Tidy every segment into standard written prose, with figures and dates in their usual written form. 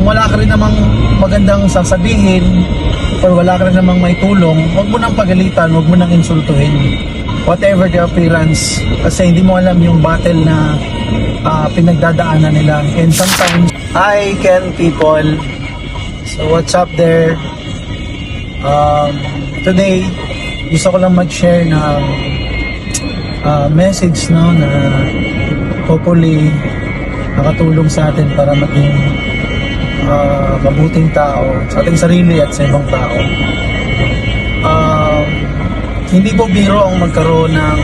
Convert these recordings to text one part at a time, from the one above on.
kung wala ka rin namang magandang sasabihin or wala ka rin namang may tulong, huwag mo nang pagalitan, huwag mo nang insultuhin. Whatever the appearance, kasi hindi mo alam yung battle na pinagdadaanan nila. And sometimes, hi Ken people, so what's up there? Today, gusto ko lang mag-share ng message, no, na hopefully nakatulong sa atin para maging mabuting tao sa ating sarili at sa ibang tao. Hindi po biro ang magkaroon ng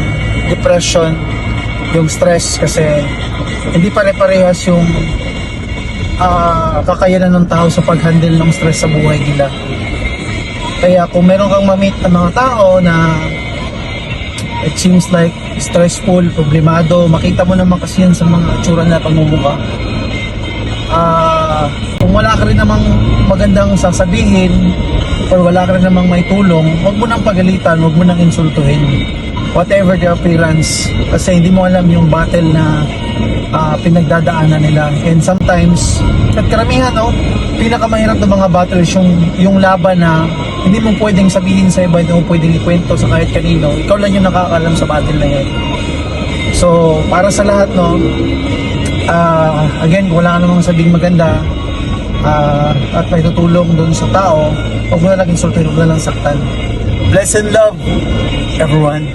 depression, yung stress, kasi hindi pare-parehas yung kakayanan ng tao sa pag-handle ng stress sa buhay nila. Kaya kung meron kang ma-meet ng mga tao na it seems like stressful, problemado, makita mo naman kasi yan sa mga itsura na pamumukha. Kung wala ka rin namang magandang sasabihin or wala ka rin namang may tulong, huwag mo nang pagalitan, huwag mo nang insultuhin. Whatever the appearance, kasi hindi mo alam yung battle na pinagdadaanan nila. And sometimes, at karamihan, no, pinakamahirap na mga battles yung laban na hindi mo pwedeng sabihin sa iba, hindi mo pwedeng ikwento sa kahit kanino. Ikaw lang yung nakakaalam sa battle na yan. So, para sa lahat, no, again, kung wala ka namang sabing maganda at may tutulong dun sa tao, huwag mo na lang insultuhin, huwag mo na lang saktan. Bless and love, everyone.